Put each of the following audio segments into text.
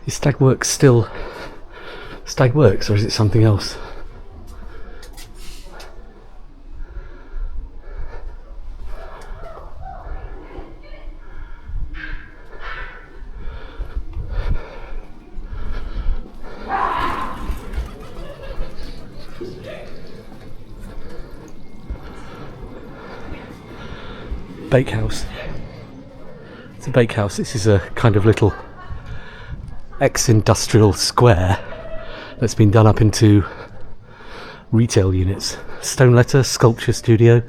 Is Stag Works still Stag Works, or is it something else? Bakehouse. It's a bakehouse. This is a kind of little ex-industrial square that's been done up into retail units. Stone letter, sculpture studio.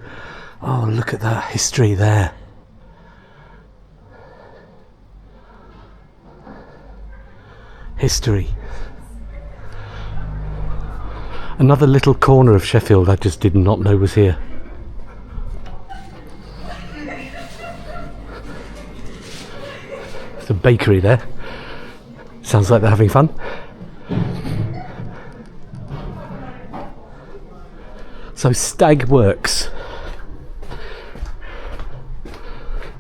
Oh, look at that history there. History. Another little corner of Sheffield I just did not know was here. A bakery there. Sounds like they're having fun. So Stag Works.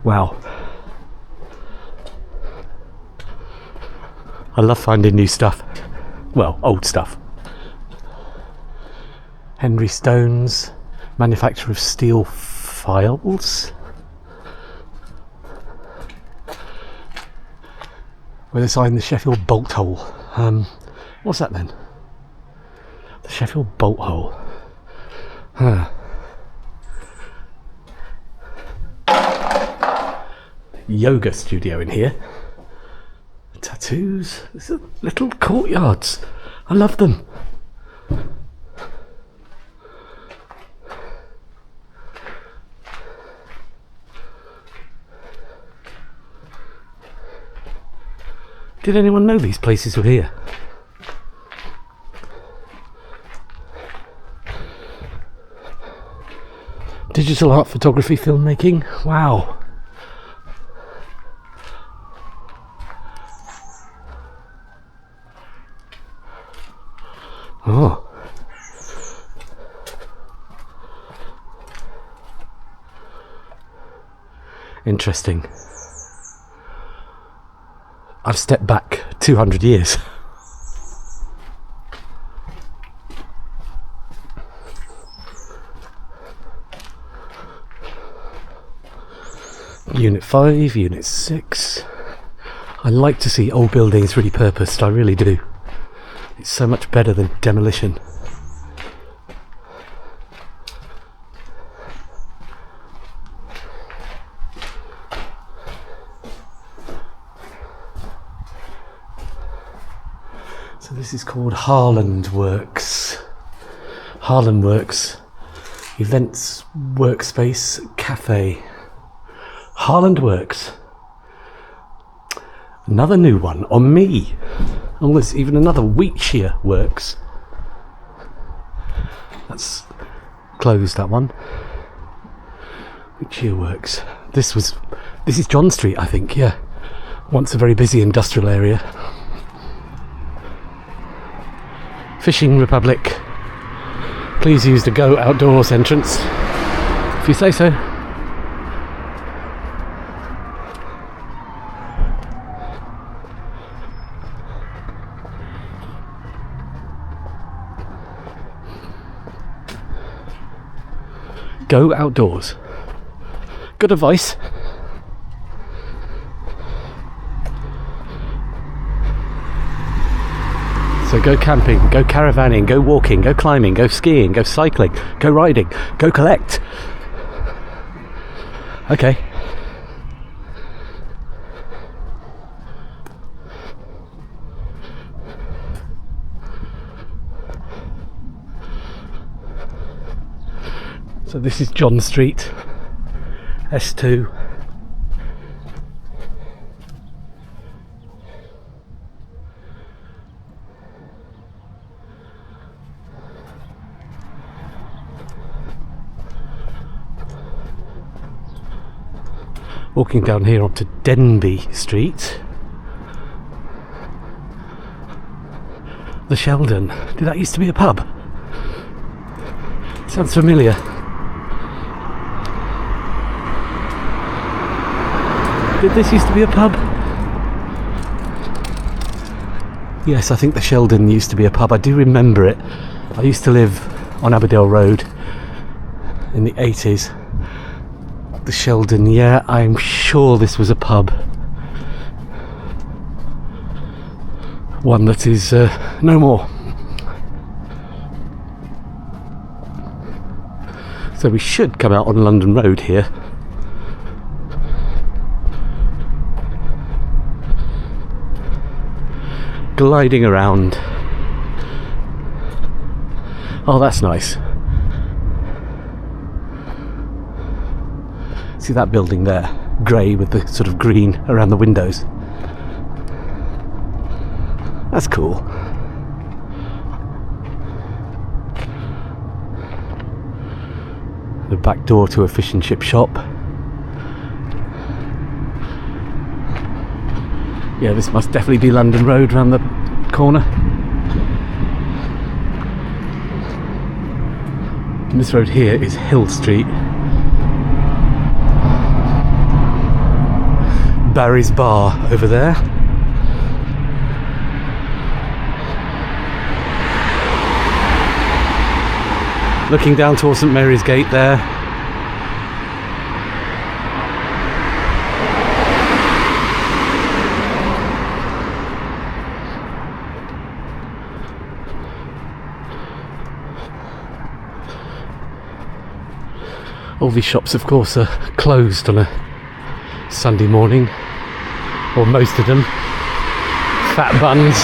Wow. I love finding new stuff. Well, old stuff. Henry Stones, manufacturer of steel files. With a sign, the Sheffield Bolthole. What's that then? The Sheffield Bolthole. Huh. Yoga studio in here. Tattoos. There's a little courtyards. I love them. Did anyone know these places were here? Digital art, photography, filmmaking. Wow. Oh. Interesting. I've stepped back 200 years. Unit 5, Unit 6. I like to see old buildings repurposed, I really do. It's so much better than demolition. So this is called Harland Works. Harland Works. Events, Workspace, Cafe. Harland Works. Another new one on me. Oh, there's even another Wheatshea Works. That's closed, that one. Wheatshea Works. This is John Street, I think, yeah. Once a very busy industrial area. Fishing Republic. Please use the Go Outdoors entrance, if you say so. Go Outdoors. Good advice. So go camping, go caravanning, go walking, go climbing, go skiing, go cycling, go riding, go collect. Okay. So this is John Street, S2. Walking down here up to Denby Street. The Sheldon. Did that used to be a pub? Sounds familiar. Did this used to be a pub? Yes, I think the Sheldon used to be a pub. I do remember it. I used to live on Aberdale Road in the 80s. The Sheldon, yeah, I'm sure this was a pub. One that is no more. So we should come out on London Road here. Gliding around. Oh, that's nice. See that building there? Grey with the sort of green around the windows. That's cool. The back door to a fish and chip shop. Yeah, this must definitely be London Road around the corner. And this road here is Hill Street. Barry's Bar over there. Looking down towards St Mary's Gate there. All these shops, of course, are closed on a Sunday morning, or most of them. Phat Buns,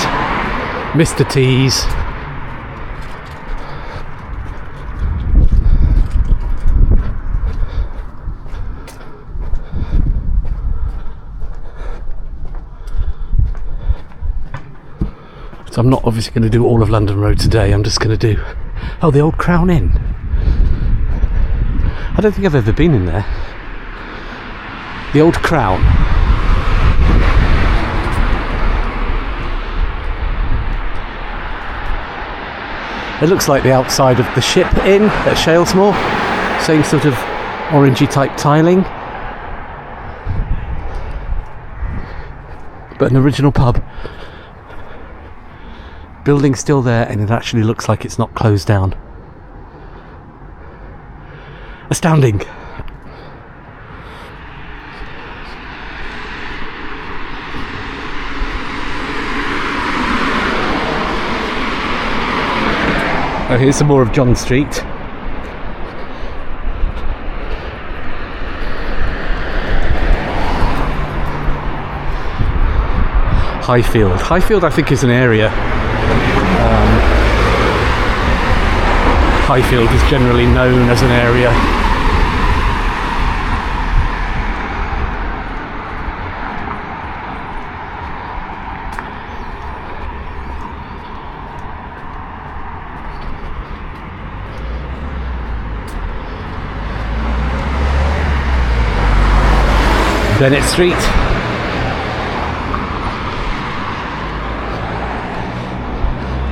Mr.T's. So I'm not obviously going to do all of London Road today. I'm just going to do, oh, the old Crown Inn. I don't think I've ever been in there. The old Crown. It looks like the outside of the Ship Inn at Shalesmoor. Same sort of orangey type tiling. But an original pub. Building's still there and it actually looks like it's not closed down. Astounding. Oh, here's some more of John Street. Highfield. Highfield, I think, is an area. Highfield is generally known as an area. Bennett Street.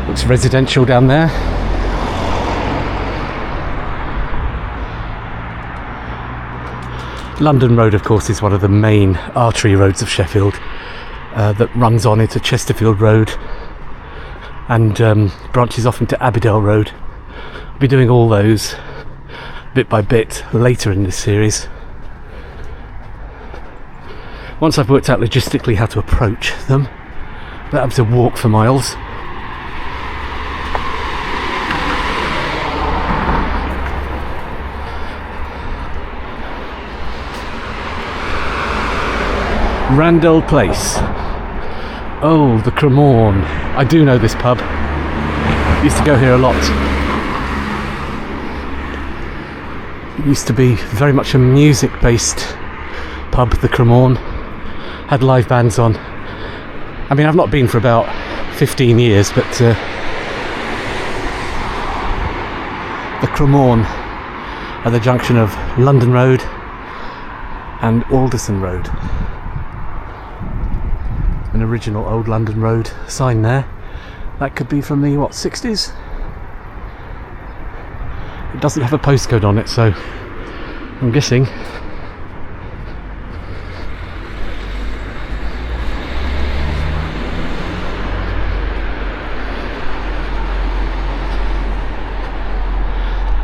Looks residential down there. London Road, of course, is one of the main artery roads of Sheffield that runs on into Chesterfield Road and branches off into Aberdale Road. I'll be doing all those bit by bit later in this series. Once I've worked out logistically how to approach them, but have to walk for miles. Randel Place. Oh, the Cremorne. I do know this pub. Used to go here a lot. It used to be very much a music-based pub, the Cremorne. Had live bands on. I mean, I've not been for about 15 years, but the Cremorne at the junction of London Road and Alderson Road. An original old London Road sign there. That could be from the, what, 60s? It doesn't have a postcode on it, so I'm guessing.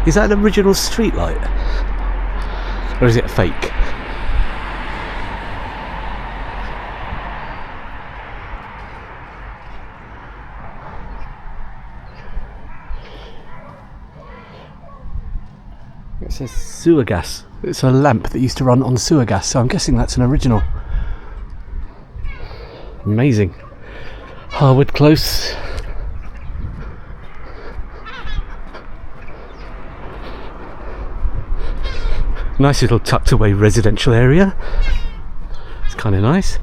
Is that an original street light? Or is it a fake? It says sewer gas. It's a lamp that used to run on sewer gas, so I'm guessing that's an original. Amazing. Harwood Close. Nice little tucked away residential area. It's kind of nice.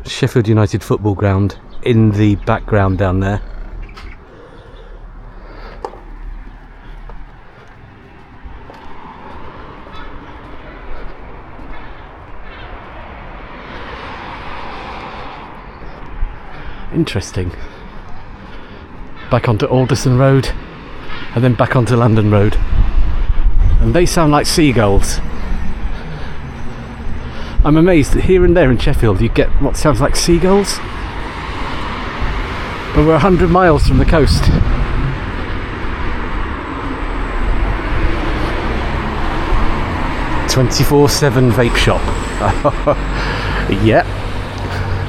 Sheffield United football ground in the background down there. Interesting. Back onto Alderson Road and then back onto London Road, and they sound like seagulls. I'm amazed that here and there in Sheffield you get what sounds like seagulls, but we're 100 miles from the coast. "24/7 vape shop." Yep,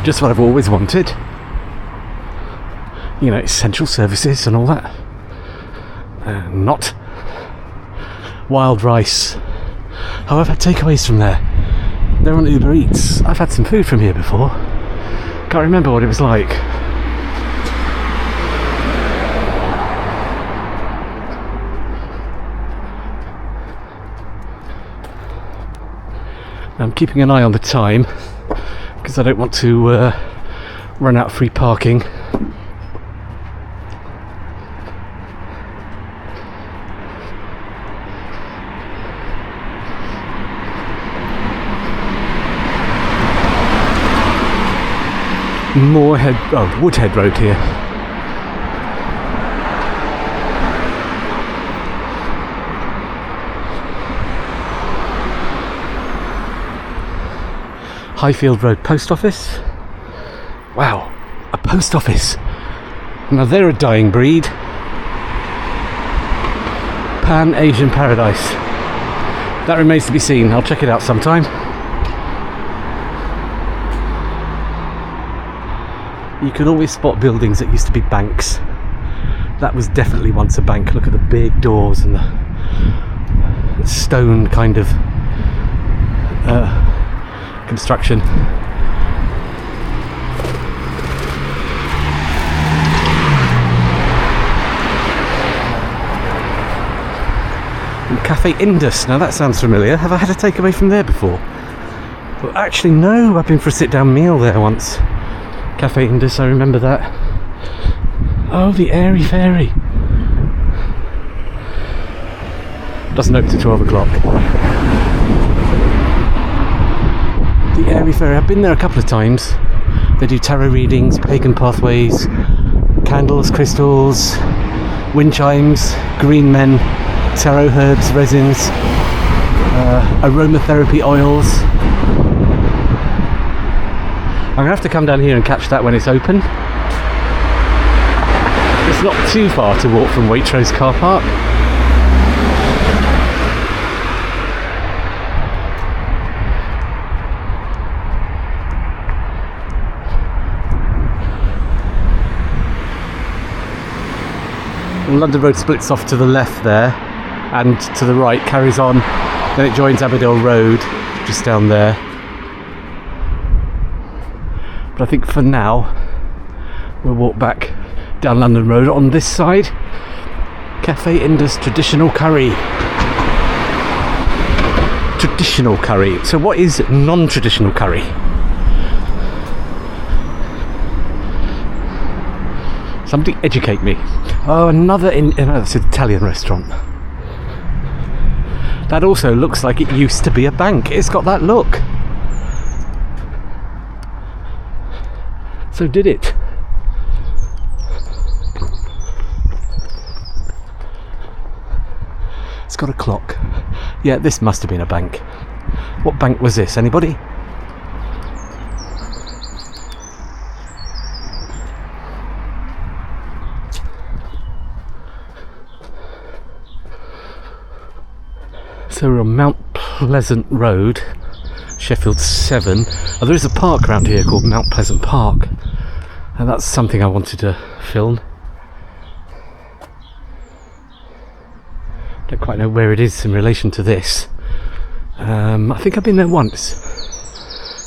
just what I've always wanted. You know, essential services and all that. Not. Wild rice. Oh, I've had takeaways from there. They're on Uber Eats. I've had some food from here before. Can't remember what it was like. I'm keeping an eye on the time because I don't want to run out of free parking. Woodhead Road here. Highfield Road Post Office. Wow, a post office. Now they're a dying breed. Pan-Asian Paradise. That remains to be seen. I'll check it out sometime. You can always spot buildings that used to be banks. That was definitely once a bank. Look at the big doors and the stone kind of construction. And Cafe Indus. Now that sounds familiar. Have I had a takeaway from there before? Well, actually no. I've been for a sit-down meal there once. Cafe Indus, I remember that. Oh, the Airy Fairy. Doesn't open till 12 o'clock. The Airy Fairy, I've been there a couple of times. They do tarot readings, pagan pathways, candles, crystals, wind chimes, green men, tarot herbs, resins, aromatherapy oils. I'm going to have to come down here and catch that when it's open. It's not too far to walk from Waitrose car park. London Road splits off to the left there, and to the right carries on. Then it joins Aberdale Road just down there. But I think for now we'll walk back down London Road on this side. Cafe Indus Traditional Curry. Traditional curry. So what is non-traditional curry? Somebody educate me. Oh, another it's an Italian restaurant. That also looks like it used to be a bank. It's got that look. So did it. It's got a clock. Yeah, this must have been a bank. What bank was this? Anybody? So we're on Mount Pleasant Road, Sheffield 7. Oh, there is a park around here called Mount Pleasant Park, and that's something I wanted to film. Don't quite know where it is in relation to this. I think I've been there once.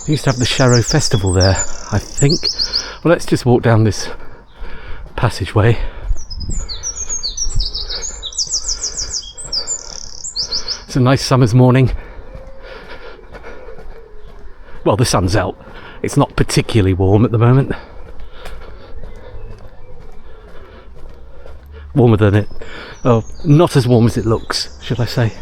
They used to have the Sharrow Festival there, I think. Well, let's just walk down this passageway. It's a nice summer's morning. Well, the sun's out. It's not particularly warm at the moment. Warmer than it... Oh, not as warm as it looks, should I say.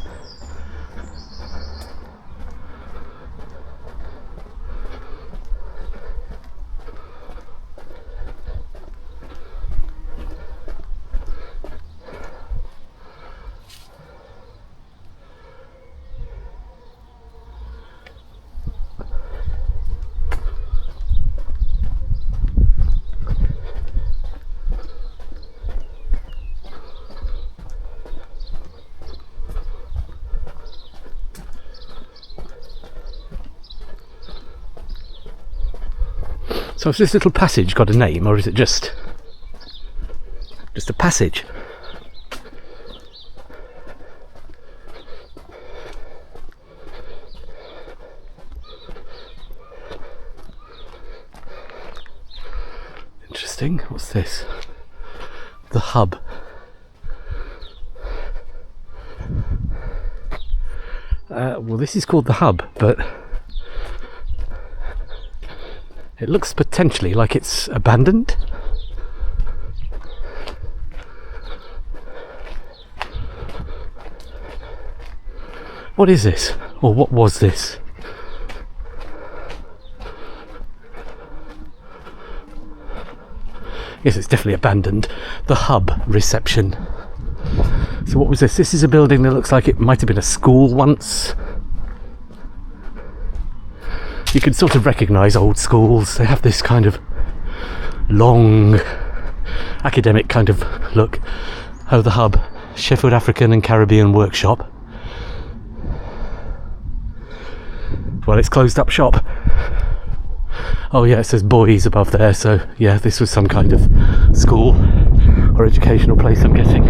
So has this little passage got a name, or is it just a passage? Interesting. What's this? The hub. Well, this is called the hub, but it looks potentially like it's abandoned. What is this? Or what was this? Yes, it's definitely abandoned. The hub reception. So what was this? This is a building that looks like it might have been a school once. You can sort of recognise old schools. They have this kind of long, academic kind of look. Oh, the hub. Sheffield African and Caribbean Workshop. Well, it's closed up shop. Oh yeah, it says boys above there, so yeah, this was some kind of school or educational place, I'm guessing.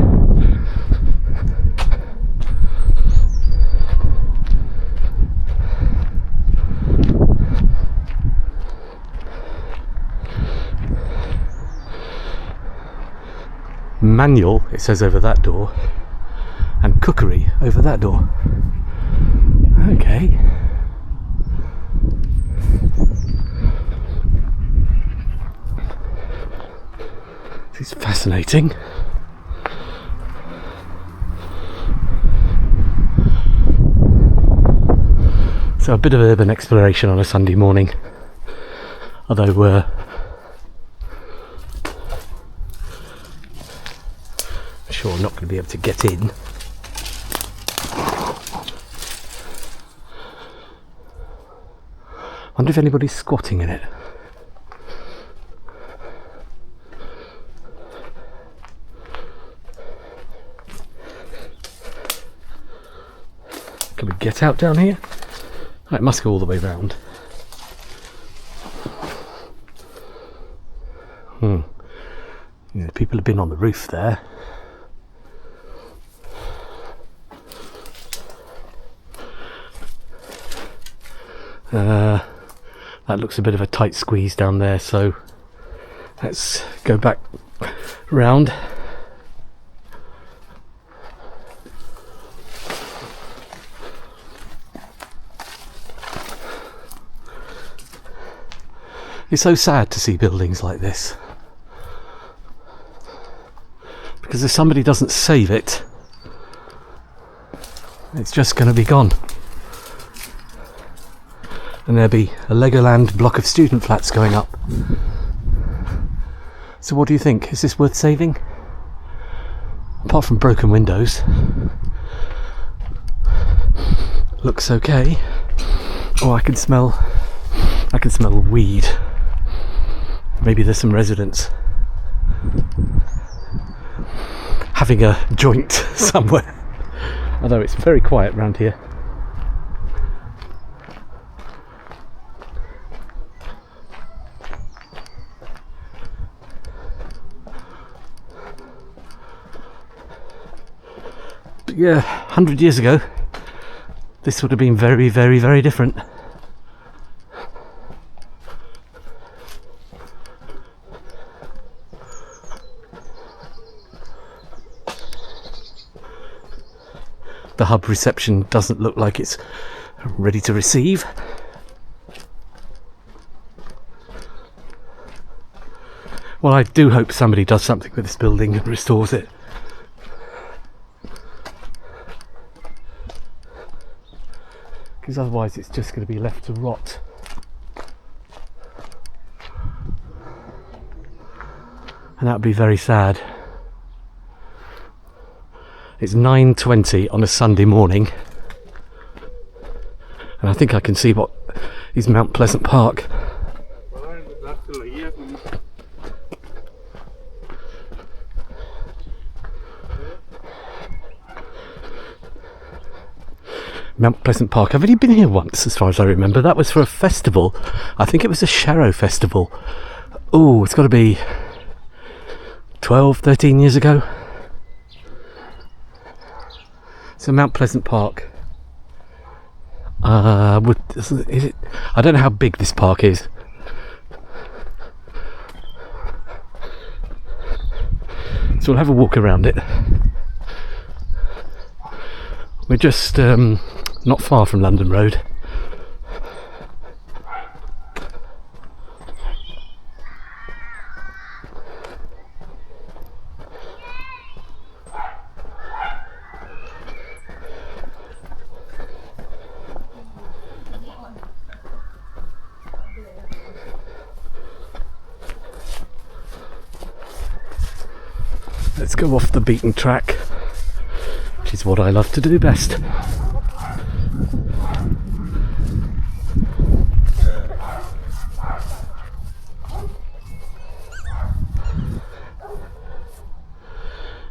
Manual, it says over that door, and cookery over that door. Okay. This is fascinating. So a bit of urban exploration on a Sunday morning, although I'm not going to be able to get in. Wonder if anybody's squatting in it. Can we get out down here? Oh, it must go all the way round. Yeah, people have been on the roof there. That looks a bit of a tight squeeze down there, so let's go back round. It's so sad to see buildings like this, because if somebody doesn't save it, it's just going to be gone. And there'll be a Legoland block of student flats going up. So what do you think? Is this worth saving? Apart from broken windows. Looks okay. Oh, I can smell weed. Maybe there's some residents having a joint somewhere. although it's very quiet around here. But yeah, 100 years ago, this would have been very, very, very different. The hub reception doesn't look like it's ready to receive. Well, I do hope somebody does something with this building and restores it. Because otherwise it's just going to be left to rot. And that would be very sad. It's 9:20 on a Sunday morning, and I think I can see what is Mount Pleasant Park. Mount Pleasant Park. I've only been here once, as far as I remember. That was for a festival. I think it was a Sharrow Festival. Oh, it's got to be 12, 13 years ago. So Mount Pleasant Park. Is it? I don't know how big this park is. So we'll have a walk around it. We're just not far from London Road. Let's go off the beaten track, which is what I love to do best.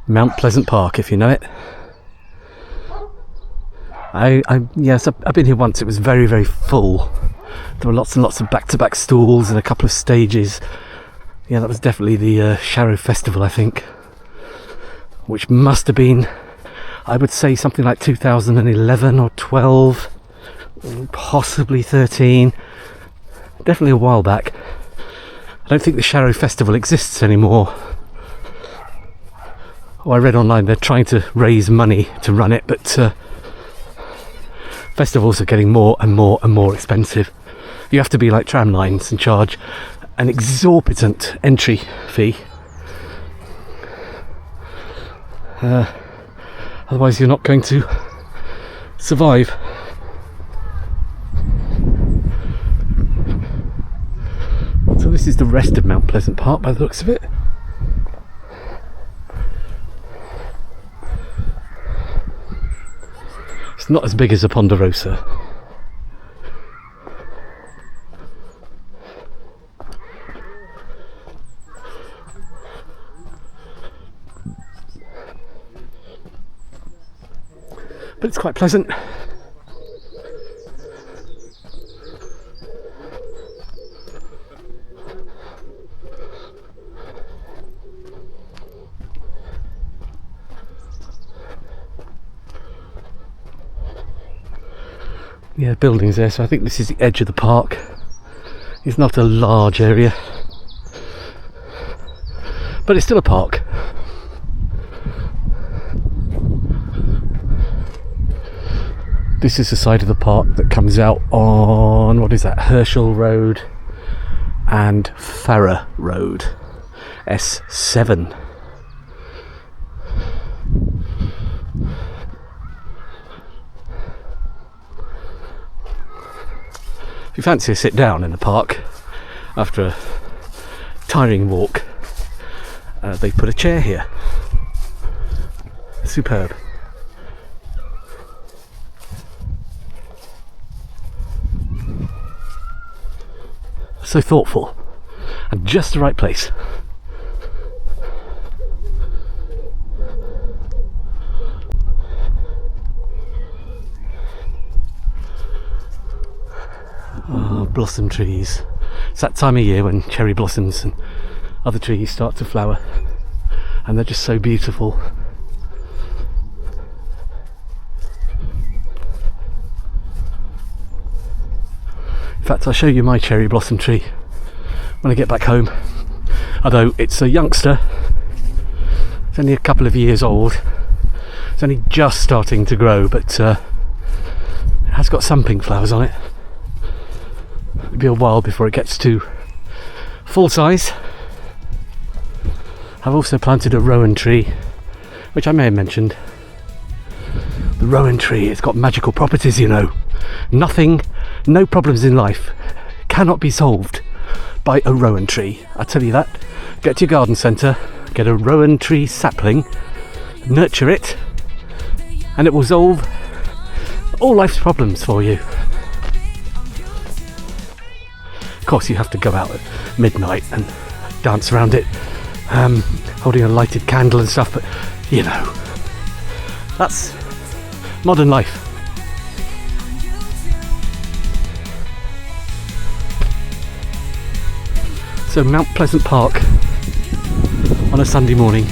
Mount Pleasant Park, if you know it. Yes, I've been here once. It was very, very full. There were lots and lots of back-to-back stalls and a couple of stages. Yeah, that was definitely the Sharrow Festival, I think. Which must have been, I would say, something like 2011 or 12, possibly 13. Definitely a while back. I don't think the Sharrow Festival exists anymore. Oh, I read online they're trying to raise money to run it, but festivals are getting more and more and more expensive. You have to be like tram lines and charge an exorbitant entry fee. Otherwise you're not going to survive. So this is the rest of Mount Pleasant Park by the looks of it. It's not as big as a Ponderosa. But it's quite pleasant. Yeah, buildings there, so I think this is the edge of the park. It's not a large area, but it's still a park. This is the side of the park that comes out on, what is that, Herschel Road and Farrer Road, S7. If you fancy a sit down in the park after a tiring walk, they put a chair here. Superb. So thoughtful and just the right place. blossom trees. It's that time of year when cherry blossoms and other trees start to flower, and they're just so beautiful. In fact, I'll show you my cherry blossom tree when I get back home. Although it's a youngster, it's only a couple of years old, it's only just starting to grow, but it has got some pink flowers on it. It'll be a while before it gets to full size. I've also planted a rowan tree, which I may have mentioned. The rowan tree, it's got magical properties, you know. No problems in life cannot be solved by a rowan tree. I tell you that. Get to your garden centre, get a rowan tree sapling, nurture it, and it will solve all life's problems for you. Of course, you have to go out at midnight and dance around it, holding a lighted candle and stuff, but you know, that's modern life. So Mount Pleasant Park on a Sunday morning.